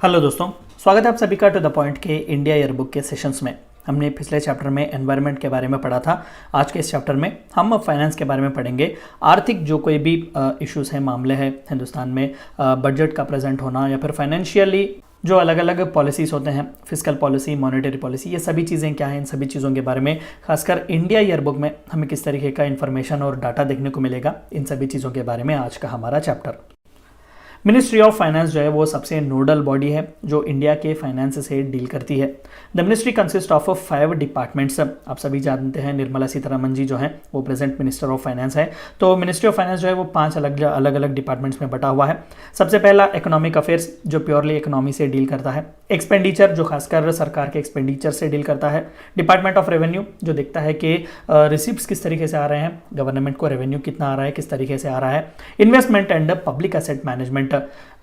Hello दोस्तों, स्वागत है आप सभी का टू द पॉइंट के इंडिया ईयरबुक के सेशंस में। हमने पिछले चैप्टर में एनवायरनमेंट के बारे में पढ़ा था। आज के इस चैप्टर में हम फाइनेंस के बारे में पढ़ेंगे। आर्थिक जो कोई भी इश्यूज हैं, मामले हैं हिंदुस्तान में, बजट का प्रेजेंट होना या फिर फाइनेंशियली जो अलग अलग पॉलिसीज़ होते हैं, फिजिकल पॉलिसी, मॉनेटरी पॉलिसी, ये सभी चीज़ें क्या हैं, इन सभी चीज़ों के बारे में खासकर इंडिया ईयरबुक में हमें किस तरीके का इन्फॉर्मेशन और डाटा देखने को मिलेगा, इन सभी चीज़ों के बारे में आज का हमारा चैप्टर। मिनिस्ट्री ऑफ फाइनेंस जो है वो सबसे नोडल बॉडी है जो इंडिया के फाइनेंस से डील करती है। The ministry consist of 5 departments. आप सभी जानते हैं निर्मला सीतारमन जी जो हैं वो प्रेजेंट मिनिस्टर ऑफ फाइनेंस है। तो मिनिस्ट्री ऑफ फाइनेंस जो है वो 5 अलग अलग डिपार्टमेंट्स में बटा हुआ है। सबसे पहला इकोनॉमिक अफेयर्स जो प्योरली इकोनॉमी से डील करता है। एक्सपेंडिचर जो खासकर सरकार के एक्सपेंडिचर से डील करता है। डिपार्टमेंट ऑफ रेवेन्यू जो देखता है कि रिसिप्ट्स किस तरीके से आ रहे हैं, गवर्नमेंट को रेवेन्यू कितना आ रहा है, किस तरीके से आ रहा है। Investment and public asset management,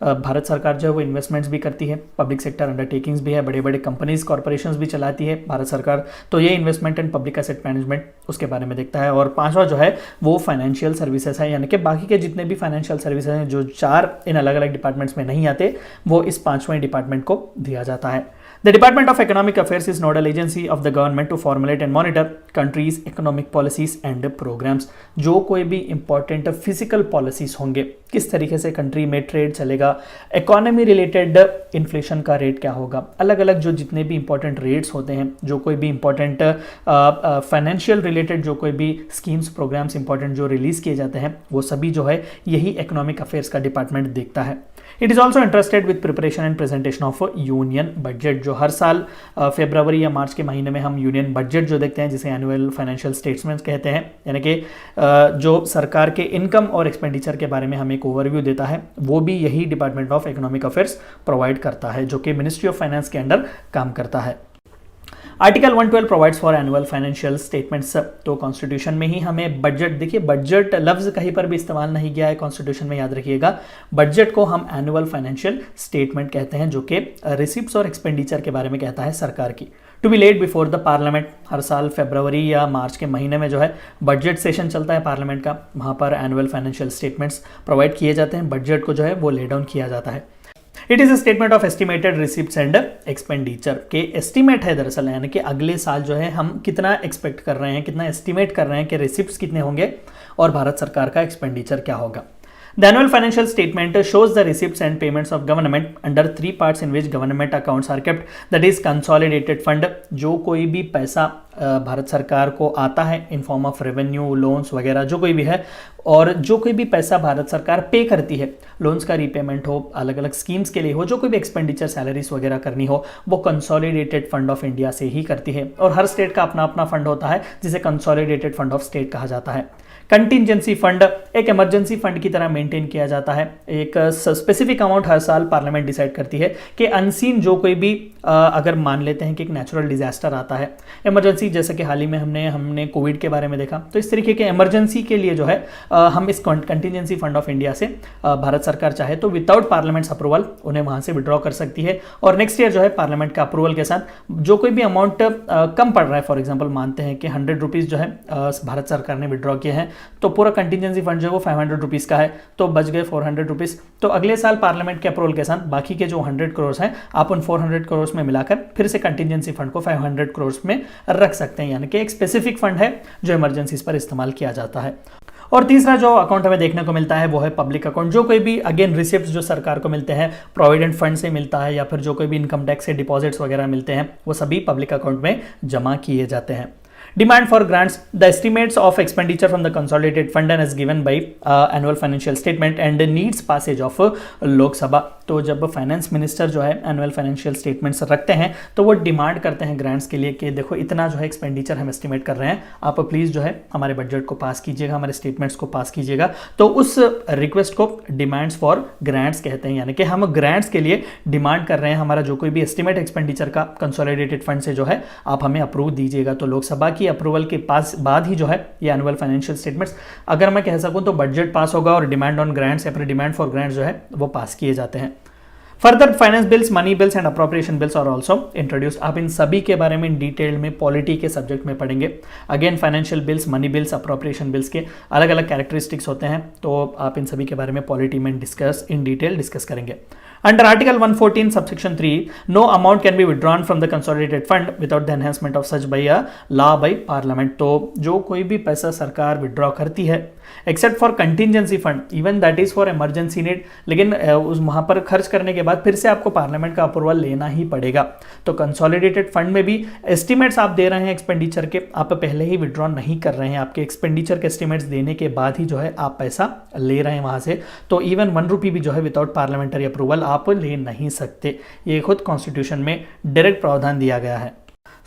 Bharat सरकार जो है वो इन्वेस्टमेंट्स भी करती है, पब्लिक सेक्टर अंडरटेकिंग्स भी है, बड़े बड़े कंपनीज कॉर्पोरेशंस भी चलाती है भारत सरकार। तो ये investment and public asset management उसके बारे में देखता है। और पांचवा जो है वो फाइनेंशियल सर्विसेज है, यानी कि बाकी के जितने भी फाइनेंशियल सर्विसेज हैं जो 4 इन अलग अलग डिपार्टमेंट्स में नहीं आते, वो इस 5वें डिपार्टमेंट को दिया जाता है। The Department of Economic Affairs is nodal agency of the government to formulate and monitor countries' economic policies and programs। जो कोई भी इंपॉर्टेंट फिजिकल पॉलिसीज होंगे, किस तरीके से कंट्री में ट्रेड चलेगा, इकोनॉमी रिलेटेड इन्फ्लेशन का रेट क्या होगा, अलग अलग जो जितने भी इंपॉर्टेंट रेट्स होते हैं, जो कोई भी इंपॉर्टेंट फाइनेंशियल रिलेटेड जो कोई भी स्कीम्स प्रोग्राम्स इंपॉर्टेंट जो रिलीज किए जाते हैं, वो सभी जो है यही इकोनॉमिक अफेयर्स का डिपार्टमेंट देखता है। It is also interested with preparation and presentation of union budget. जो हर साल फरवरी या मार्च के महीने में हम यूनियन बजट जो देखते हैं, जिसे एनुअल फाइनेंशियल स्टेटमेंट्स कहते हैं, यानी कि जो सरकार के इनकम और एक्सपेंडिचर के बारे में हमें एक ओवरव्यू देता है, वो भी यही department of economic affairs provide करता है, जो कि मिनिस्ट्री ऑफ फाइनेंस के अंडर काम करता है। Article 112 provides for annual financial statements. तो कॉन्स्टिट्यूशन में ही हमें बजट, देखिए बजट लफ्ज कहीं पर भी इस्तेमाल नहीं किया है कॉन्स्टिट्यूशन में, याद रखिएगा। बजट को हम एनुअल फाइनेंशियल स्टेटमेंट कहते हैं, जो कि रिसिप्ट्स और एक्सपेंडिचर के बारे में कहता है सरकार की। To be laid before the parliament. हर साल फरवरी या मार्च के महीने में जो है बजट सेशन चलता है पार्लियामेंट का, वहाँ पर एनुअल फाइनेंशियल स्टेटमेंट्स प्रोवाइड किए जाते हैं, बजट को जो है वो ले डाउन किया जाता है। It is a statement of estimated receipts and expenditure के एस्टिमेट है दरअसल, यानी कि अगले साल जो है हम कितना एक्सपेक्ट कर रहे हैं, कितना एस्टिमेट कर रहे हैं कि रिसिप्ट्स कितने होंगे और भारत सरकार का एक्सपेंडिचर क्या होगा। The annual financial statement shows the receipts and payments of government under 3 parts in which government accounts are kept, that is consolidated fund। जो कोई भी पैसा भारत सरकार को आता है in form of revenue, loans वगैरह जो कोई भी है, और जो कोई भी पैसा भारत सरकार पे करती है, लोन्स का रीपेमेंट हो, अलग अलग स्कीम्स के लिए हो, जो कोई भी एक्सपेंडिचर सैलरीज वगैरह करनी हो, वो कंसोलिडेटेड फंड ऑफ इंडिया से ही करती है। और हर स्टेट का अपना अपना फंड होता है जिसे कंसोलिडेटेड फंड ऑफ स्टेट कहा जाता है। कंटिजेंसी फंड एक इमरजेंसी फंड की तरह मेंटेन किया जाता है। एक स्पेसिफिक अमाउंट हर साल पार्लियामेंट डिसाइड करती है कि अनसीन जो कोई भी अगर मान लेते हैं कि एक नेचुरल डिजास्टर आता है, इमरजेंसी, जैसे कि हाल ही में हमने कोविड के बारे में देखा, तो इस तरीके के इमरजेंसी के लिए जो है हम इस कंटिजेंसी फंड ऑफ इंडिया से भारत सरकार चाहे तो विदाउट पार्लियामेंट अप्रूवल उन्हें वहां से विड्रॉ कर सकती है। और नेक्स्ट ईयर जो है पार्लियामेंट का अप्रूवल के साथ जो कोई भी अमाउंट कम पड़ रहा है, फॉर एग्जाम्पल मानते हैं कि 100 रुपीज़ जो है भारत सरकार ने विड्रॉ किए हैं, तो पूरा कंटिजेंसी फंड जो है वो 500 रुपीज़ का है, तो बच गए 400 रुपीज़। तो अगले साल पार्लियामेंट के अप्रूवल के साथ बाकी के जो 100 करोड़ हैं आप उन 400 करोड़ में मिलाकर फिर से कंटिजेंसी फंड को 500 करोड़ में रख सकते हैं, यानी कि एक स्पेसिफिक फंड है जो इमरजेंसीज पर इस्तेमाल किया जाता है। और तीसरा जो अकाउंट हमें देखने को मिलता है वो है पब्लिक अकाउंट। जो कोई भी अगेन रिसिप्ट्स जो सरकार को मिलते हैं, प्रोविडेंट फंड से मिलता है या फिर जो कोई भी इनकम टैक्स से डिपॉजिट्स वगैरह मिलते हैं, वो सभी पब्लिक अकाउंट में जमा किए जाते हैं। Demand for grants, the estimates of expenditure from the consolidated fund and is given by annual financial statement and needs passage of लोक सभा। तो जब फाइनेंस मिनिस्टर जो है एनुअल फाइनेंशियल स्टेटमेंट्स रखते हैं तो वो डिमांड करते हैं ग्रांट्स के लिए कि देखो इतना जो है एक्सपेंडिचर हम एस्टिमेट कर रहे हैं, आप प्लीज़ जो है हमारे बजट को पास कीजिएगा, हमारे स्टेटमेंट्स को पास कीजिएगा। तो उस रिक्वेस्ट को डिमांड्स फॉर ग्रांट्स कहते हैं, यानी कि हम ग्रांट्स के लिए डिमांड कर रहे हैं, हमारा जो कोई भी एस्टिमेट एक्सपेंडिचर का कंसोलिडेटेड फंड से जो है आप हमें अप्रूव दीजिएगा। तो लोकसभा की अप्रूवल के पास बाद ही जो है ये एनुअल फाइनेंशियल स्टेटमेंट्स, अगर मैं कह सकूं तो बजट पास होगा और डिमांड ऑन ग्रांट्स या फिर डिमांड फॉर ग्रांट्स जो है वो पास किए जाते हैं। Further finance bills, money bills and appropriation bills are also introduced. आप इन सभी के बारे में डिटेल में पॉलिटी के सब्जेक्ट में पढ़ेंगे। Again financial bills, money bills, appropriation bills के अलग अलग कैरेक्टरिस्टिक्स होते हैं, तो आप इन सभी के बारे में पॉलिटी में डिटेल डिस्कस करेंगे। Under Article 114, subsection 3, no amount can be withdrawn from the consolidated fund without the enhancement of such by a law by parliament। तो जो कोई भी पैसा सरकार विड्रॉ करती है except for contingency fund, even that is for emergency need, लेकिन उस वहाँ पर खर्च करने के बाद फिर से आपको पार्लियामेंट का अप्रूवल लेना ही पड़ेगा। तो कंसोलिडेटेड फंड में भी एस्टिमेट्स आप दे रहे हैं एक्सपेंडिचर के, आप पहले ही विड्रॉ नहीं कर रहे हैं, आपके एक्सपेंडिचर के एस्टिमेट्स देने के बाद ही जो है आप पैसा ले रहे हैं वहाँ से, तो इवन 1 रुपी भी जो है विदाउट पार्लियामेंट्री अप्रूवल आप ले नहीं सकते। ये खुद कॉन्स्टिट्यूशन में डायरेक्ट प्रावधान दिया गया है।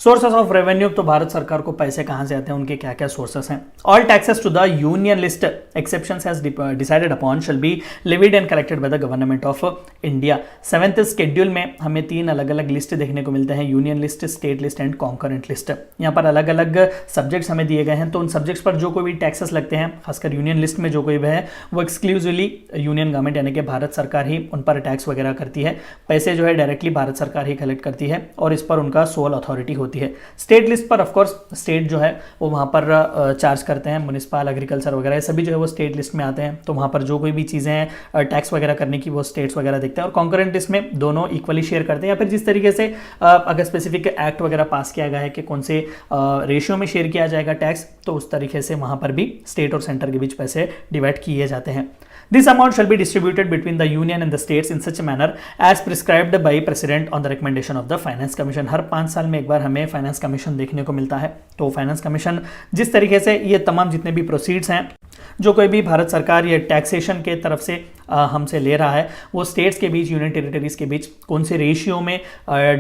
सोर्सेस ऑफ रेवेन्यू, तो भारत सरकार को पैसे कहां से आते हैं, उनके क्या क्या सोर्सेस हैं। All taxes to the union list exceptions has decided upon shall be levied and collected by the government of India. 7th schedule में हमें 3 अलग अलग लिस्ट देखने को मिलते हैं, union list, state list and concurrent list. यहाँ पर अलग अलग सब्जेक्ट्स हमें दिए गए हैं, तो उन सब्जेक्ट्स पर जो कोई भी टैक्सेस लगते हैं, खासकर यूनियन लिस्ट में जो कोई भी है वो एक्सक्लूसिवली यूनियन गवर्नमेंट यानी कि भारत सरकार ही उन पर टैक्स वगैरह करती है। पैसे जो है डायरेक्टली भारत सरकार ही कलेक्ट करती है और इस पर उनका सोल अथॉरिटी होती है। स्टेट लिस्ट पर ऑफकोर्स स्टेट जो है वो वहाँ पर चार्ज करते हैं, म्युनिसिपल, एग्रीकल्चर वगैरह सभी जो है वो स्टेट लिस्ट में आते हैं, तो वहाँ पर जो कोई भी चीज़ें हैं टैक्स वगैरह करने की वो स्टेट्स वगैरह देखते हैं। और कॉन्करेंट लिस्ट में दोनों इक्वली शेयर करते हैं, या फिर जिस तरीके से अगर स्पेसिफिक एक्ट वगैरह पास किया गया है कि कौन से रेशियो में शेयर किया जाएगा टैक्स, तो उस तरीके से वहाँ पर भी स्टेट और सेंटर के बीच पैसे डिवाइड किए जाते हैं। This amount shall be distributed between the union and the states in such a manner as prescribed by president on the recommendation of the finance commission। हर 5 साल में एक बार हमें फाइनेंस कमीशन देखने को मिलता है, तो फाइनेंस कमीशन जिस तरीके से ये तमाम जितने भी प्रोसीड्स हैं जो कोई भी भारत सरकार या टैक्सेशन के तरफ से हमसे ले रहा है, वो स्टेट्स के बीच, यूनियन टेरिटरीज के बीच कौन से रेशियो में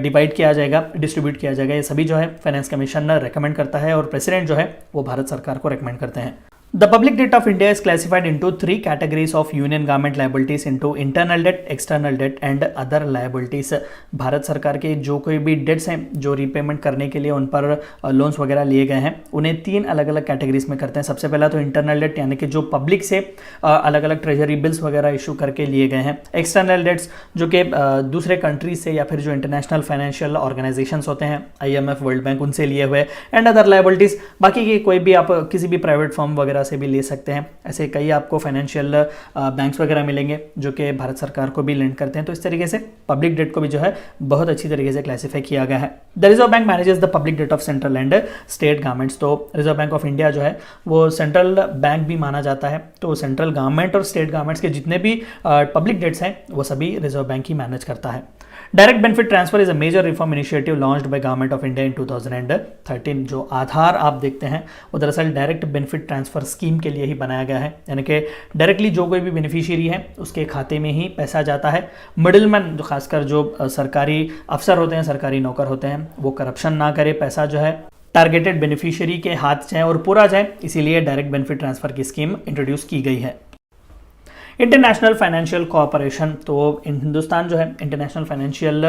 डिवाइड किया जाएगा, डिस्ट्रीब्यूट किया जाएगा, ये सभी जो है फाइनेंस कमीशन रेकमेंड करता है और प्रेसिडेंट जो है वो भारत सरकार को रेकमेंड करते हैं। The public debt of India is classified into 3 categories of union government liabilities into internal debt, external debt and other liabilities। Bharat सरकार के जो कोई भी डेट्स हैं जो रीपेमेंट करने के लिए उन पर लोन्स वगैरह लिए गए हैं, उन्हें 3 अलग अलग कैटेगरीज में करते हैं। सबसे पहला तो इंटरनल डेट यानी कि जो पब्लिक से अलग अलग ट्रेजरी बिल्स वगैरह इशू करके लिए गए हैं। एक्सटर्नल डेट्स जो कि दूसरे कंट्रीज से या फिर जो इंटरनेशनल फाइनेंशियल ऑर्गेनाइजेशंस होते हैं, IMF, वर्ल्ड बैंक, उनसे लिए हुए। एंड अदर लाइबिलिटीज, बाकी की कोई भी आप किसी भी प्राइवेट फर्म वगैरह से भी ले सकते हैं। ऐसे कई आपको फाइनेंशियल बैंक्स वगैरह मिलेंगे जो कि भारत सरकार को भी लेंड करते हैं, तो इस तरीके से पब्लिक डेट को भी जो है बहुत अच्छी तरीके से क्लासिफाई किया गया है। The reserve bank manages the public debt of central and state governments. तो रिजर्व बैंक ऑफ इंडिया जो है वो सेंट्रल बैंक भी माना जाता है, तो सेंट्रल गवर्नमेंट और स्टेट गवर्नमेंट्स के जितने भी पब्लिक डेट्स हैं वो सभी रिजर्व बैंक ही मैनेज करता है। Direct benefit transfer is a major reform initiative launched by government of India in 2013। जो आधार आप देखते हैं वो दरअसल डायरेक्ट बेनिफिट ट्रांसफर स्कीम के लिए ही बनाया गया है, यानी कि डायरेक्टली जो कोई भी बेनिफिशियरी है उसके खाते में ही पैसा जाता है। मिडिलमैन जो खासकर जो सरकारी अफसर होते हैं, सरकारी नौकर होते हैं, वो करप्शन ना करे, पैसा जो है टारगेटेड बेनिफिशियरी के हाथ जाए और पूरा जाए, इसीलिए डायरेक्ट बेनिफिट ट्रांसफर की स्कीम इंट्रोड्यूस की गई है। इंटरनेशनल फाइनेंशियल कोऑपरेशन, तो हिंदुस्तान जो है इंटरनेशनल फाइनेंशियल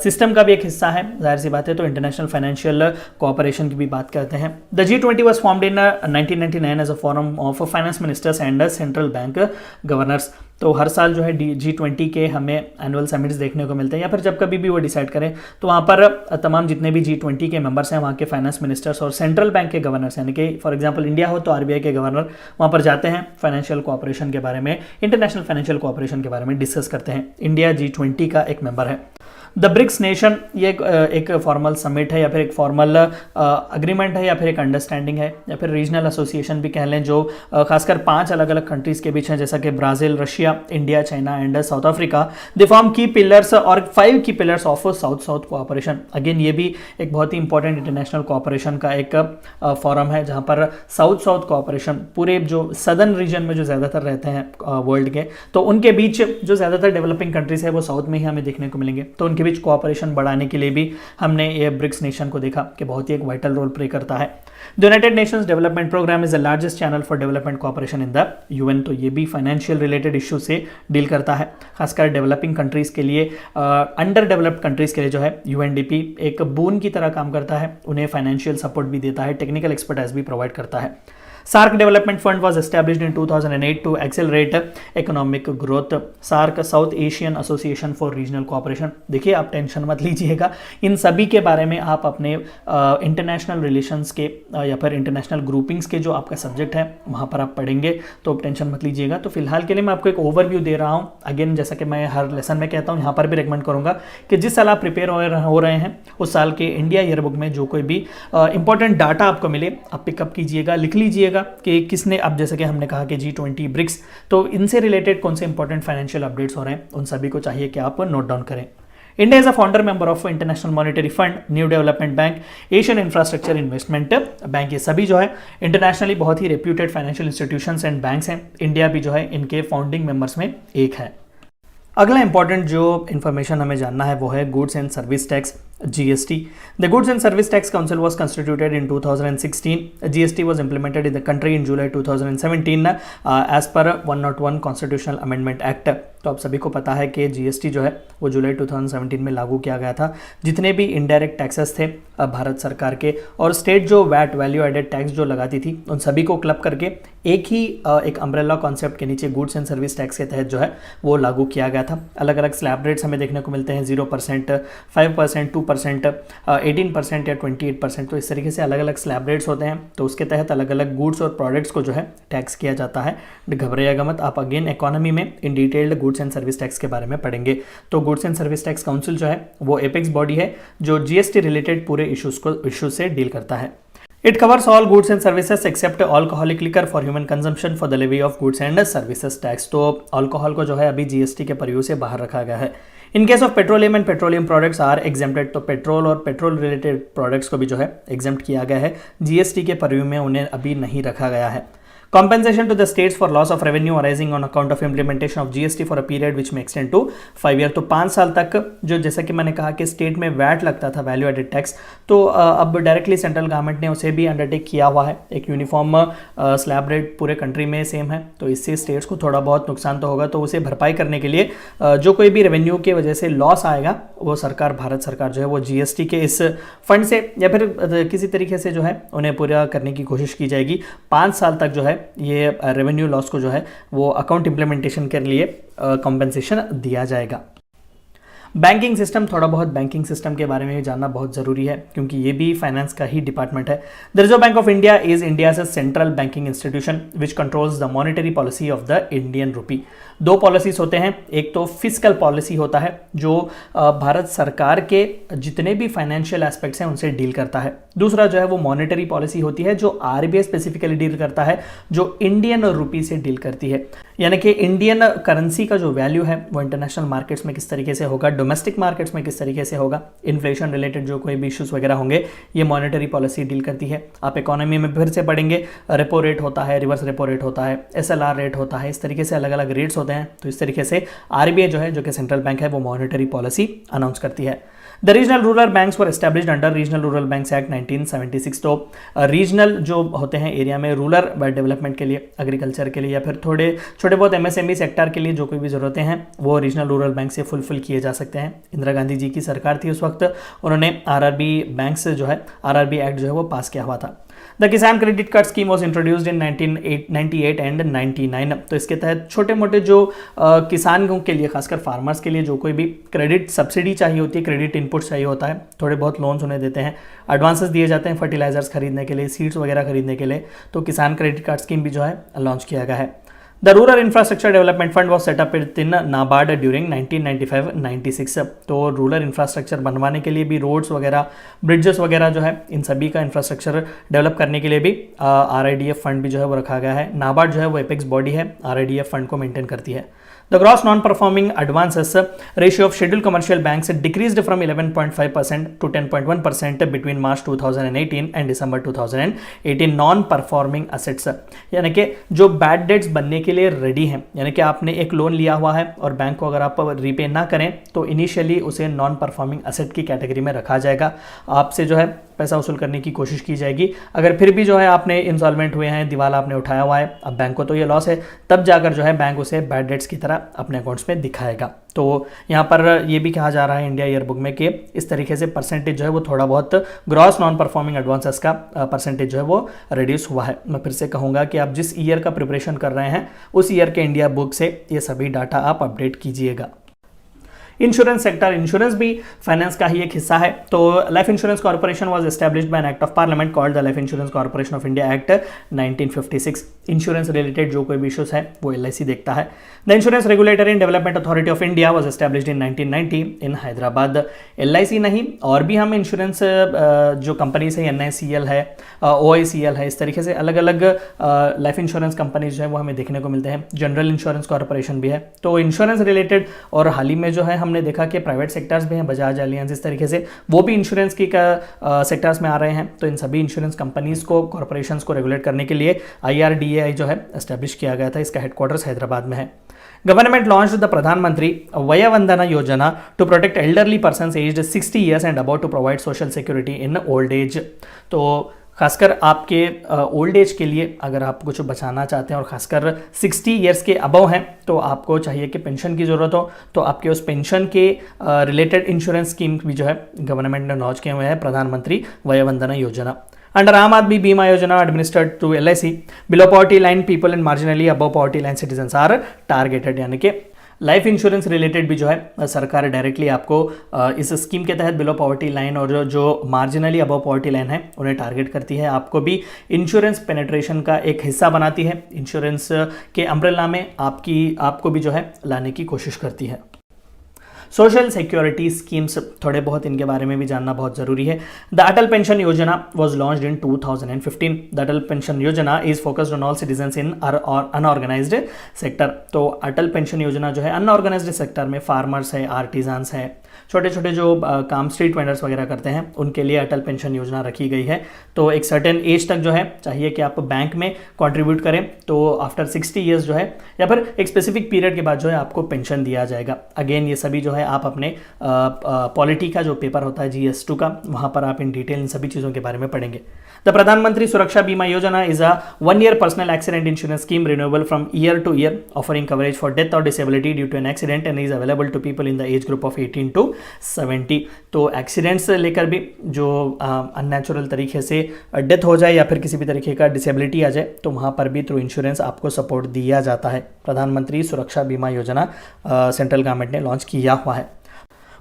सिस्टम का भी एक हिस्सा है, जाहिर सी बात है, तो इंटरनेशनल फाइनेंशियल कोऑपरेशन की भी बात करते हैं। The G20 was formed in 1999 as a forum of finance ministers and central bank governors. तो हर साल जो है G20 के हमें एनुअल समिट्स देखने को मिलते हैं, या फिर जब कभी भी वो डिसाइड करें तो वहाँ पर तमाम जितने भी G20 के मेंबर्स हैं वहाँ के फाइनेंस मिनिस्टर्स और सेंट्रल बैंक के गवर्नर्स, यानी कि फॉर एग्जांपल इंडिया हो तो RBI के गवर्नर वहाँ पर जाते हैं, फाइनेंशियल कोऑपरेशन के बारे में, इंटरनेशनल फाइनेंशियल कोऑपरेशन के बारे में डिस्कस करते हैं। इंडिया G20 का एक मेंबर है। द ब्रिक्स नेशन, ये एक फॉर्मल समिट है या फिर एक फॉर्मल अग्रीमेंट है या फिर एक अंडरस्टैंडिंग है या फिर रीजनल एसोसिएशन भी कह लें, जो खासकर 5 अलग अलग कंट्रीज के बीच है, जैसा कि Brazil, Russia, India, China and south Africa. They form की पिलर्स और 5 की pillars of south south cooperation. Again ये भी एक बहुत ही इंपॉर्टेंट इंटरनेशनल कोऑपरेशन का एक फॉरम है, जहाँ पर साउथ साउथ कोऑपरेशन पूरे जो सदर्न रीजन में जो ज़्यादातर रहते हैं वर्ल्ड के, तो उनके बीच जो ज़्यादातर डेवलपिंग कंट्रीज है वो साउथ में ही हमें देखने को मिलेंगे, तो उनके बीच कोऑपरेशन बढ़ाने के लिए भी हमने ये ब्रिक्स नेशन को देखा कि बहुत ही एक वाइटल रोल प्ले करता है। The United Nations Development Programme is the largest channel for development cooperation in the UN। तो ये भी फाइनेंशियल रिलेटेड इशू से डील करता है, खासकर डेवलपिंग कंट्रीज के लिए, अंडर डेवलप्ड कंट्रीज के लिए जो है UNDP एक बून की तरह काम करता है, उन्हें फाइनेंशियल सपोर्ट भी देता है, टेक्निकल एक्सपर्टाइज भी प्रोवाइड करता है। SAARC development fund was established in 2008 to accelerate economic growth. SAARC South Asian Association for Regional Cooperation. देखिए आप टेंशन मत लीजिएगा, इन सभी के बारे में आप अपने इंटरनेशनल रिलेशंस के या फिर इंटरनेशनल ग्रुपिंग्स के जो आपका सब्जेक्ट है वहाँ पर आप पढ़ेंगे, तो टेंशन मत लीजिएगा। तो फिलहाल के लिए मैं आपको एक ओवरव्यू दे रहा हूँ। अगेन जैसा कि मैं हर लेसन में कहता हूँ, यहाँ पर भी रिकमेंड करूँगा कि जिस साल आप प्रिपेयर हो रहे हैं उस साल के इंडिया ईयरबुक में जो कोई भी इंपॉर्टेंट डाटा आपको मिले आप पिकअप कीजिएगा, लिख लीजिएगा कि किसने, अब जैसे कि हमने कहा कि G20 ब्रिक्स, तो इनसे रिलेटेड कौन से इंपॉर्टेंट फाइनेंशियल अपडेट्स हो रहे हैं उन सभी को चाहिए कि आप नोट डाउन करें। India is a founder member of International Monetary Fund, New Development Bank, Asian Infrastructure Investment Bank. ये सभी जो है इंटरनेशनली बहुत ही reputed financial institutions and banks हैं। इंडिया भी जो है इनके फाउंडिंग मेंबर्स में एक है। अगला इंपॉर्टेंट जो इन्फॉर्मेशन हमें जानना है वो है goods and service tax, GST. The Goods and Service Tax Council was constituted in 2016. GST was implemented in the country in July 2017 as per 101 Constitutional Amendment Act. तो आप सभी को पता है कि GST जो है वो जुलाई 2017 में लागू किया गया था। जितने भी इनडायरेक्ट टैक्सेस थे भारत सरकार के और स्टेट जो वैट वैल्यू एडेड टैक्स जो लगाती थी उन सभी को क्लब करके एक अम्ब्रेला कॉन्सेप्ट के नीचे गुड्स एंड सर्विस टैक्स के तहत जो है वो लागू किया गया था। अलग अलग स्लैब रेट्स हमें देखने को मिलते हैं, 0%, 5%, 2%, 18% या 28%। तो इस तरीके से अलग अलग स्लैब रेट्स होते हैं, तो उसके तहत अलग अलग गुड्स और प्रोडक्ट्स को जो है टैक्स किया जाता है। घबराइएगा मत, आप अगेन इकोनॉमी में इन detailed goods and service tax के बारे में पढ़ेंगे। तो goods and service tax council जो है वो एपेक्स बॉडी है जो GST रिलेटेड पूरे इश्यूज से डील करता है। It covers all goods and services except alcoholic liquor for human consumption for the levy of goods and services tax. तो अल्कोहल को जो है अभी GST के परव्यू से बाहर रखा गया है। In case of petroleum and petroleum products are exempted, तो पेट्रोल और पेट्रोल रिलेटेड प्रोडक्ट्स को भी जो है एग्जेम्प्ट किया गया है, GST के परव्यू में उन्हें अभी नहीं रखा गया है। Compensation to the states for loss of revenue arising on account of implementation of GST for a period which may extend to 5 year। तो 5 साल तक जो, जैसा कि मैंने कहा कि स्टेट में वैट लगता था, वैल्यू एडेड टैक्स, तो अब डायरेक्टली सेंट्रल गवर्नमेंट ने उसे भी अंडरटेक किया हुआ है। एक यूनिफॉर्म स्लैब रेट पूरे कंट्री में सेम है, तो इससे स्टेट्स को थोड़ा बहुत नुकसान तो होगा, तो उसे भरपाई करने के लिए जो कोई भी रेवेन्यू की वजह से लॉस आएगा वो सरकार, भारत सरकार जो है वो GST के इस फंड से या फिर किसी तरीके से जो है उन्हें पूरा करने की कोशिश की जाएगी। 5 साल तक जो है ये रेवेन्यू लॉस को जो है वो अकाउंट इंप्लीमेंटेशन के लिए कॉम्पेंसेशन दिया जाएगा। बैंकिंग सिस्टम, थोड़ा बहुत बैंकिंग सिस्टम के बारे में जानना बहुत ज़रूरी है क्योंकि ये भी फाइनेंस का ही डिपार्टमेंट है। The reserve bank of India is India's central banking institution which controls the monetary policy of the Indian rupee. 2 policies होते हैं, एक तो फिजिकल पॉलिसी होता है जो भारत सरकार के जितने भी फाइनेंशियल एस्पेक्ट्स हैं उनसे डील करता है। दूसरा जो है वो मॉनेटरी पॉलिसी होती है जो RBI स्पेसिफिकली डील करता है, जो इंडियन रूपी से डील करती है। यानी कि इंडियन करेंसी का जो वैल्यू है वो इंटरनेशनल मार्केट्स में किस तरीके से होगा, डोमेस्टिक मार्केट्स में किस तरीके से होगा, इन्फ्लेशन रिलेटेड जो कोई भी इश्यूज वगैरह होंगे, ये मॉनेटरी पॉलिसी डील करती है। आप इकोनॉमी में फिर से पढ़ेंगे, रेपो रेट होता है, रिवर्स रेपो रेट होता है, SLR रेट होता है, इस तरीके से अलग अलग रेट्स होते हैं। तो इस तरीके से RBI जो है, जो कि सेंट्रल बैंक है, वो मॉनेटरी पॉलिसी अनाउंस करती है। The regional rural banks were established under regional rural banks act 1976। तो रीजनल जो होते हैं एरिया में रूरल डेवलपमेंट के लिए, एग्रीकल्चर के लिए या फिर थोड़े छोटे बहुत MSME सेक्टर के लिए जो कोई भी ज़रूरतें हैं वो रीजनल रूरल बैंक से फुलफिल किए जा सकते हैं। इंदिरा गांधी जी की सरकार थी उस वक्त, उन्होंने RRB बैंक्स जो है, RRB एक्ट जो है वो पास किया हुआ था। द किसान credit card scheme was introduced in 1998 and 99। तो इसके तहत छोटे मोटे जो किसानों के लिए, खासकर फार्मर्स के लिए जो कोई भी क्रेडिट सब्सिडी चाहिए होती है, क्रेडिट इनपुट चाहिए होता है, थोड़े बहुत लोन्स उन्हें देते हैं, एडवांसेस दिए जाते हैं फर्टिलाइजर्स खरीदने के लिए, सीड्स वगैरह खरीदने के लिए, तो किसान क्रेडिट कार्ड स्कीम भी जो है लॉन्च किया गया है। The rural infrastructure development fund was setup in NABARD during 1995-96। तो रूरल इंफ्रास्ट्रक्चर बनवाने के लिए भी, रोड्स वगैरह, ब्रिजेस वगैरह जो है, इन सभी का इंफ्रास्ट्रक्चर डेवलप करने के लिए भी RIDF फंड भी जो है वो रखा गया है। नाबार्ड जो है वो एपेक्स बॉडी है, RIDF फंड को मेंटेन करती है। The gross non-performing advances ratio of scheduled commercial banks decreased from 11.5% to 10.1% between March 2018 and December 2018। Non-performing assets यानी कि जो बैड डेट्स बनने के लिए रेडी हैं, यानी कि आपने एक लोन लिया हुआ है और बैंक को अगर आप रीपे ना करें तो इनिशियली उसे नॉन परफॉर्मिंग असेट की कैटेगरी में रखा जाएगा। आपसे जो है पैसा वसूल करने की कोशिश की जाएगी। अगर फिर भी जो है आपने इंसॉल्वेंट हुए हैं, दिवाला आपने उठाया हुआ है, अब बैंक को तो ये लॉस है, तब जाकर जो है बैंक उसे बैड डेट्स की तरह डाटा अपने अकाउंट्स में दिखाएगा। तो यहाँ पर ये भी कहा जा रहा है इंडिया ईयरबुक में कि इस तरीके से परसेंटेज जो है वो थोड़ा बहुत ग्रॉस नॉन परफॉर्मिंग एडवांसेस का परसेंटेज जो है वो रिड्यूस हुआ है। मैं फिर से कहूँगा कि आप जिस ईयर का प्रिपरेशन कर रहे हैं उस ईयर के इंडिया बुक से ये सभी डाटा आप अपडेट कीजिएगा। इंश्योरेंस सेक्टर, इंश्योरेंस भी फाइनेंस का ही एक हिस्सा है। तो life insurance corporation was established bye an act of parliament called the life insurance corporation of India act 1956। Insurance related जो कोई भी इश्यूज है वो LIC देखता है। The insurance regulatory and development authority of India was established in 1990 in Hyderabad. LIC नहीं और भी हम इंश्योरेंस जो कंपनीज है, NICL है, OICL है, इस तरीके से अलग अलग लाइफ इंश्योरेंस कंपनीज जो है वो हमें देखने को मिलते हैं। जनरल इंश्योरेंस कॉर्पोरेशन भी है। तो इंश्योरेंस रिलेटेड और हाल ही में जो है हमने देखा कि प्राइवेट सेक्टर्स भी हैं, बजाज, एलियंस, इस तरीके से वो भी इंश्योरेंस की सेक्टर्स में आ रहे हैं। तो इन सभी इंश्योरेंस कंपनीज को, कॉर्पोरेशंस को रेगुलेट करने के लिए IRDAI जो है एस्टैब्लिश किया गया था। इसका हेडक्वार्टर्स हैदराबाद में है। Government launched the Pradhan Mantri Vaya Vandana Yojana to protect elderly persons aged 60 years and above to provide social security in old age। तो खासकर आपके ओल्ड एज के लिए अगर आप कुछ बचाना चाहते हैं और खासकर 60 ईयर्स के अबव हैं तो आपको चाहिए कि पेंशन की ज़रूरत हो, तो आपके उस पेंशन के रिलेटेड इंश्योरेंस स्कीम भी जो है गवर्नमेंट ने लॉन्च किए हुए हैं, प्रधानमंत्री वय वंदना योजना। अंडर आम Aadmi Bima Yojana administered through LIC, below poverty line people and marginally above poverty line citizens are targeted. यानी कि लाइफ इंश्योरेंस रिलेटेड भी जो है सरकार डायरेक्टली आपको इस स्कीम के तहत बिलो पॉवर्टी लाइन और जो मार्जिनली अबव पॉवर्टी लाइन है उन्हें टारगेट करती है। आपको भी इंश्योरेंस पेनिट्रेशन का एक हिस्सा बनाती है, इंश्योरेंस के अम्ब्रेला में आपको भी जो है लाने की कोशिश करती है। सोशल सिक्योरिटी स्कीम्स, थोड़े बहुत इनके बारे में भी जानना बहुत जरूरी है। The Atal Pension Yojana was launched in 2015। The Atal Pension Yojana is focused on all citizens in unorganised sector. तो अटल पेंशन योजना जो है अनऑर्गेनाइज्ड सेक्टर में फार्मर्स है, आर्टिजान्स है, छोटे छोटे जो काम स्ट्रीट वेंडर्स वगैरह करते हैं उनके लिए अटल पेंशन योजना रखी गई है। तो एक सर्टेन एज तक जो है चाहिए कि आप बैंक में कंट्रीब्यूट करें, तो आफ्टर 60 ईयर्स जो है या फिर एक स्पेसिफिक पीरियड के बाद जो है आपको पेंशन दिया जाएगा। अगेन ये सभी जो है आप अपने पॉलिटी का जो पेपर होता है GS2 का, वहाँ पर आप इन डिटेल इन सभी चीज़ों के बारे में पढ़ेंगे। द प्रधानमंत्री Suraksha Bima Yojana is a 1 year personal accident insurance scheme renewable from year to year offering coverage for death और disability due to an accident and is available to people in the age group of 18 to 70। तो accident से लेकर भी जो unnatural तरीके से death हो जाए या फिर किसी भी तरीके का डिसेबिलिटी आ जाए तो वहाँ पर भी थ्रू इंश्योरेंस आपको सपोर्ट दिया जाता है। प्रधानमंत्री सुरक्षा बीमा योजना सेंट्रल गवर्नमेंट ने लॉन्च किया हुआ है।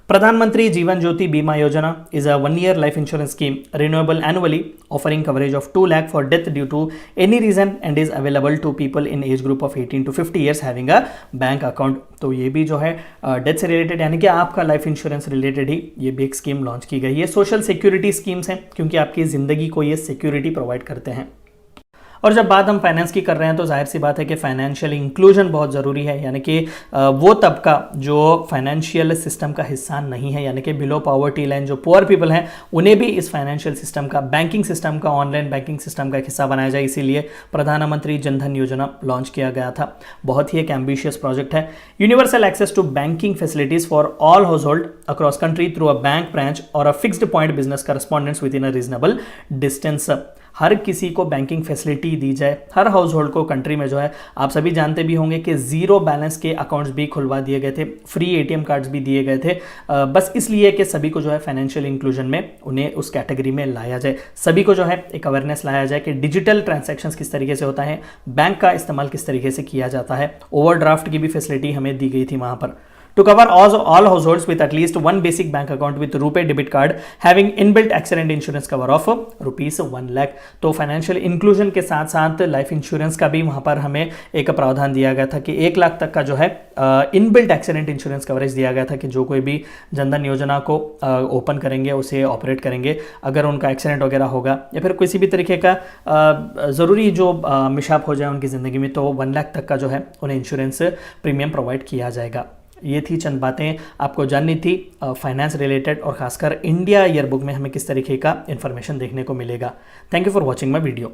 प्रधानमंत्री जीवन ज्योति बीमा योजना is a 1 year life insurance scheme renewable annually offering coverage of 2 lakh for death due to any reason and is available to people in age group of 18 to 50 years having a bank account। तो ये भी जो है death से related यानी कि आपका life insurance related ही ये भी एक स्कीम लॉन्च की गई है। सोशल सिक्योरिटी स्कीम्स हैं क्योंकि आपकी ज़िंदगी को ये सिक्योरिटी प्रोवाइड करते हैं। और जब बात हम फाइनेंस की कर रहे हैं तो जाहिर सी बात है कि फाइनेंशियल इंक्लूजन बहुत ज़रूरी है, यानी कि वो तबका जो फाइनेंशियल सिस्टम का हिस्सा नहीं है, यानी कि बिलो पॉवर्टी लाइन जो पुअर पीपल हैं उन्हें भी इस फाइनेंशियल सिस्टम का, बैंकिंग सिस्टम का, ऑनलाइन बैंकिंग सिस्टम का एक हिस्सा बनाया जाए। इसीलिए प्रधानमंत्री जनधन योजना लॉन्च किया गया था। बहुत ही एक एम्बिशियस प्रोजेक्ट है। Universal access to banking facilities for all household across country through a bank branch और a fixed point business correspondents within a reasonable distance. हर किसी को बैंकिंग फैसिलिटी दी जाए, हर हाउस होल्ड को country में जो है, आप सभी जानते भी होंगे कि जीरो बैलेंस के अकाउंट्स भी खुलवा दिए गए थे, फ्री ATM कार्ड्स भी दिए गए थे, बस इसलिए कि सभी को जो है फाइनेंशियल इंक्लूजन में उन्हें उस कैटेगरी में लाया जाए। सभी को जो है एक अवेयरनेस लाया जाए कि डिजिटल ट्रांजैक्शंस किस तरीके से होता है, बैंक का इस्तेमाल किस तरीके से किया जाता है। ओवरड्राफ्ट की भी फैसिलिटी हमें दी गई थी वहाँ पर। To cover all households with at least one basic bank account with RuPay debit card having inbuilt accident insurance cover of ₹1 lakh। तो फाइनेंशियल इंक्लूजन के साथ साथ लाइफ इंश्योरेंस का भी वहाँ पर हमें एक प्रावधान दिया गया था कि 1 लाख तक का जो है इनबिल्ट एक्सीडेंट इंश्योरेंस कवरेज दिया गया था कि जो कोई भी जनधन योजना को ओपन करेंगे, उसे ऑपरेट करेंगे, अगर उनका एक्सीडेंट वगैरह होगा या फिर किसी भी तरीके का ज़रूरी जो मिशाप हो जाए उनकी ज़िंदगी में, तो 1 लाख तक का जो है उन्हें इंश्योरेंस प्रीमियम प्रोवाइड किया जाएगा। ये थी चंद बातें आपको जाननी थी फाइनेंस रिलेटेड, और खासकर इंडिया ईयरबुक में हमें किस तरीके का इन्फॉर्मेशन देखने को मिलेगा। Thank you for watching my video.